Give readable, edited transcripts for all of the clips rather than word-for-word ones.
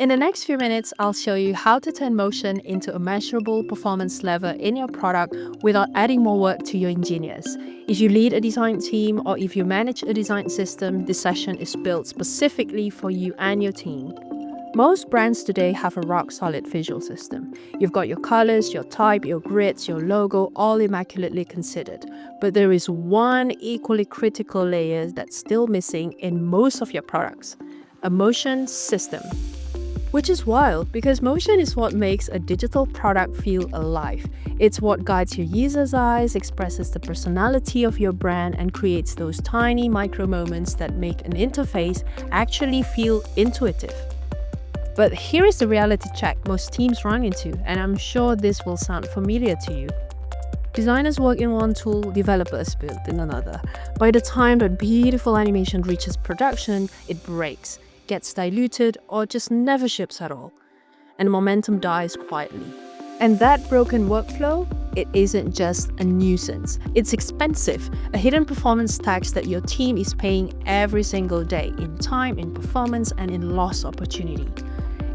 In the next few minutes, I'll show you how to turn motion into a measurable performance lever in your product without adding more work to your engineers. If you lead a design team or if you manage a design system, this session is built specifically for you and your team. Most brands today have a rock-solid visual system. You've got your colors, your type, your grids, your logo, all immaculately considered. But there is one equally critical layer that's still missing in most of your products: a motion system. Which is wild, because motion is what makes a digital product feel alive. It's what guides your user's eyes, expresses the personality of your brand, and creates those tiny micro moments that make an interface actually feel intuitive. But here is the reality check most teams run into, and I'm sure this will sound familiar to you. Designers work in one tool, developers build in another. By the time that beautiful animation reaches production, it breaks, gets diluted, or just never ships at all. And momentum dies quietly. And that broken workflow, it isn't just a nuisance. It's expensive, a hidden performance tax that your team is paying every single day in time, in performance, and in lost opportunity.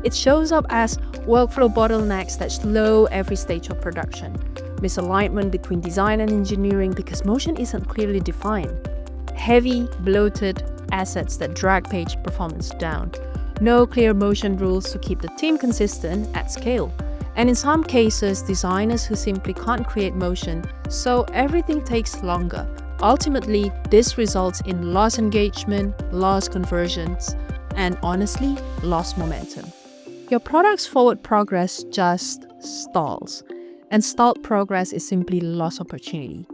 It shows up as workflow bottlenecks that slow every stage of production, misalignment between design and engineering because motion isn't clearly defined, heavy, bloated assets that drag page performance down, no clear motion rules to keep the team consistent at scale, and in some cases, designers who simply can't create motion, so everything takes longer. Ultimately, this results in lost engagement, lost conversions, and honestly, lost momentum. Your product's forward progress just stalls, and stalled progress is simply lost opportunity.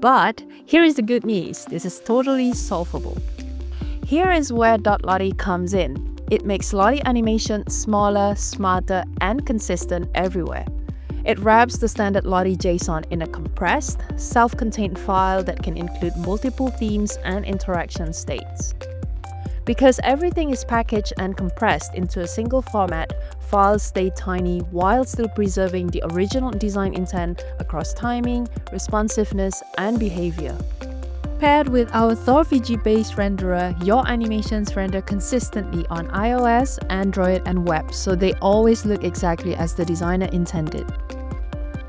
But here is the good news, this is totally solvable. Here is where dotLottie comes in. It makes Lottie animation smaller, smarter, and consistent everywhere. It wraps the standard Lottie JSON in a compressed, self-contained file that can include multiple themes and interaction states. Because everything is packaged and compressed into a single format, files stay tiny while still preserving the original design intent across timing, responsiveness, and behavior. Paired with our ThorVG-based renderer, your animations render consistently on iOS, Android, and web, so they always look exactly as the designer intended.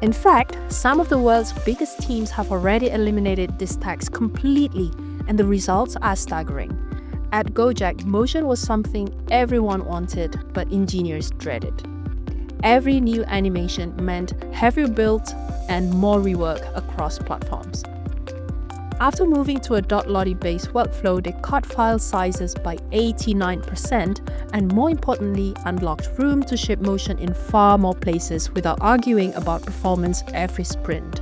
In fact, some of the world's biggest teams have already eliminated this tax completely, and the results are staggering. At Gojek, motion was something everyone wanted, but engineers dreaded. Every new animation meant heavier build and more rework across platforms. After moving to a dotLottie-based workflow, they cut file sizes by 89% and, more importantly, unlocked room to ship motion in far more places without arguing about performance every sprint.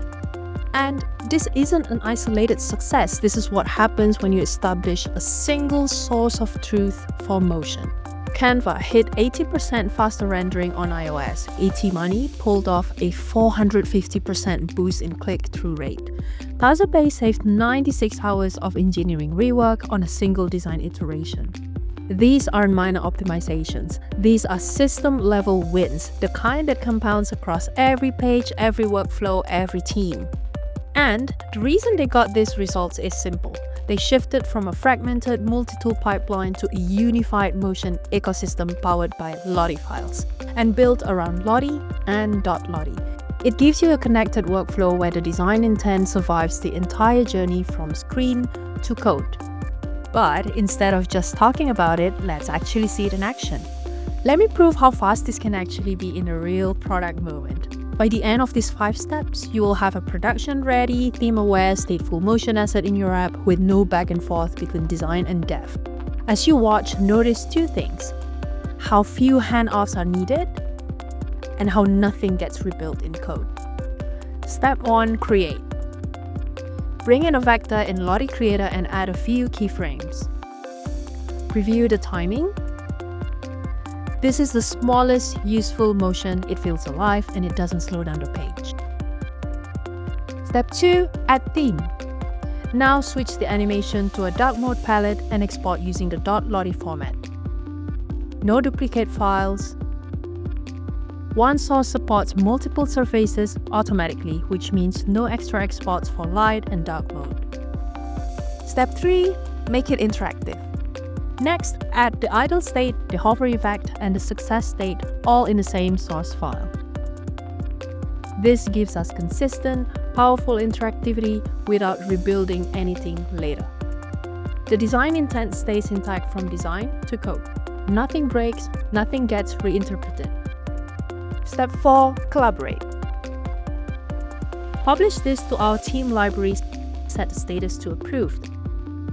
And this isn't an isolated success. This is what happens when you establish a single source of truth for motion. Canva hit 80% faster rendering on iOS. AT-Money pulled off a 450% boost in click-through rate. TazaPay saved 96 hours of engineering rework on a single design iteration. These aren't minor optimizations. These are system-level wins, the kind that compounds across every page, every workflow, every team. And the reason they got these results is simple. They shifted from a fragmented multi-tool pipeline to a unified motion ecosystem powered by LottieFiles and built around Lottie and dotLottie. It gives you a connected workflow where the design intent survives the entire journey from screen to code. But instead of just talking about it, let's actually see it in action. Let me prove how fast this can actually be in a real product moment. By the end of these 5 steps, you will have a production-ready, theme-aware, stateful motion asset in your app with no back and forth between design and dev. As you watch, notice 2 things: how few handoffs are needed and how nothing gets rebuilt in code. Step 1. Create. Bring in a vector in Lottie Creator and add a few keyframes. Preview the timing. This is the smallest useful motion. It feels alive and it doesn't slow down the page. Step 2. Add theme. Now switch the animation to a dark mode palette and export using the dotLottie format. No duplicate files. One source supports multiple surfaces automatically, which means no extra exports for light and dark mode. Step 3. Make it interactive. Next, add the idle state, the hover effect, and the success state all in the same source file. This gives us consistent, powerful interactivity without rebuilding anything later. The design intent stays intact from design to code. Nothing breaks, nothing gets reinterpreted. Step 4. Collaborate. Publish this to our team libraries, set the status to approved,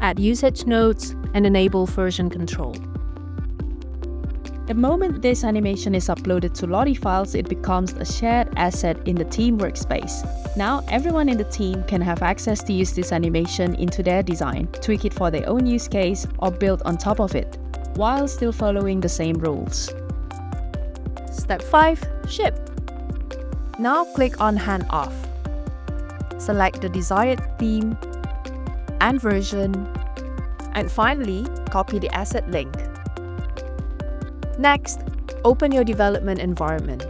add usage notes, and enable version control. The moment this animation is uploaded to LottieFiles, it becomes a shared asset in the team workspace. Now, everyone in the team can have access to use this animation into their design, tweak it for their own use case, or build on top of it, while still following the same rules. Step 5. Ship. Now click on Hand Off. Select the desired theme and version, and finally, copy the asset link. Next, open your development environment.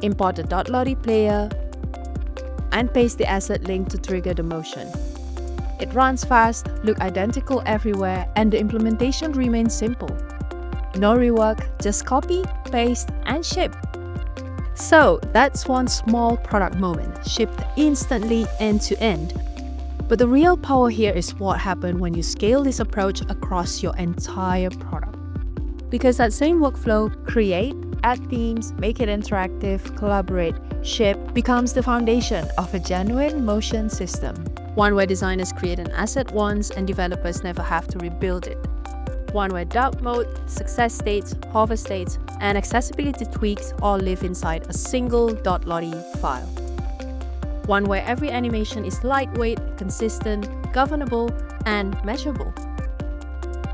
Import the dotLottie player and paste the asset link to trigger the motion. It runs fast, looks identical everywhere, and the implementation remains simple. No rework, just copy, paste, and ship. So that's one small product moment, shipped instantly end to end. But the real power here is what happens when you scale this approach across your entire product. Because that same workflow, create, add themes, make it interactive, collaborate, ship, becomes the foundation of a genuine motion system. One where designers create an asset once and developers never have to rebuild it. One where doubt mode, success states, hover states, and accessibility tweaks all live inside a single dotLottie file. One where every animation is lightweight, consistent, governable, and measurable.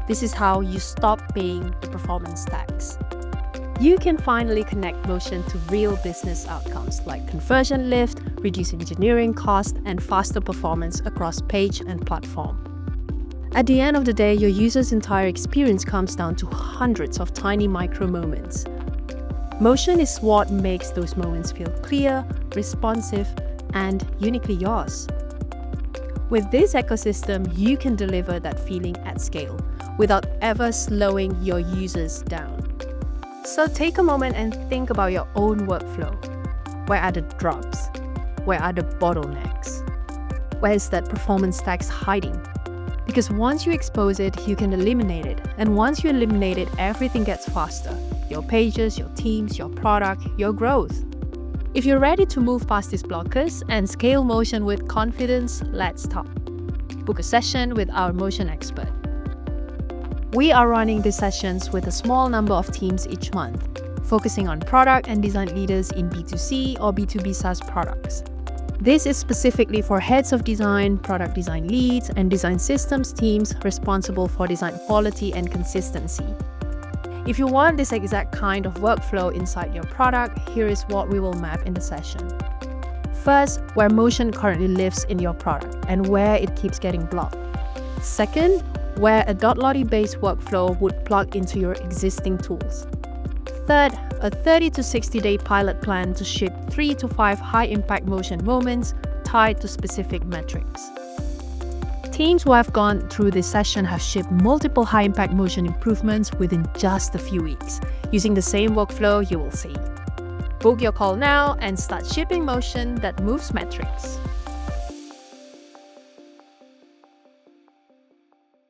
This is how you stop paying the performance tax. You can finally connect motion to real business outcomes like conversion lift, reduced engineering cost, and faster performance across page and platform. At the end of the day, your user's entire experience comes down to hundreds of tiny micro moments. Motion is what makes those moments feel clear, responsive, and uniquely yours. With this ecosystem, you can deliver that feeling at scale without ever slowing your users down. So take a moment and think about your own workflow. Where are the drops? Where are the bottlenecks? Where is that performance tax hiding? Because once you expose it, you can eliminate it. And once you eliminate it, everything gets faster. Your pages, your teams, your product, your growth. If you're ready to move past these blockers and scale motion with confidence, let's talk. Book a session with our motion expert. We are running these sessions with a small number of teams each month, focusing on product and design leaders in B2C or B2B SaaS products. This is specifically for heads of design, product design leads, and design systems teams responsible for design quality and consistency. If you want this exact kind of workflow inside your product, here is what we will map in the session. First, where motion currently lives in your product and where it keeps getting blocked. Second, where a dotLottie-based workflow would plug into your existing tools. Third, a 30 to 60-day pilot plan to ship 3 to 5 high-impact motion moments tied to specific metrics. Teams who have gone through this session have shipped multiple high-impact motion improvements within just a few weeks, using the same workflow you will see. Book your call now and start shipping motion that moves metrics.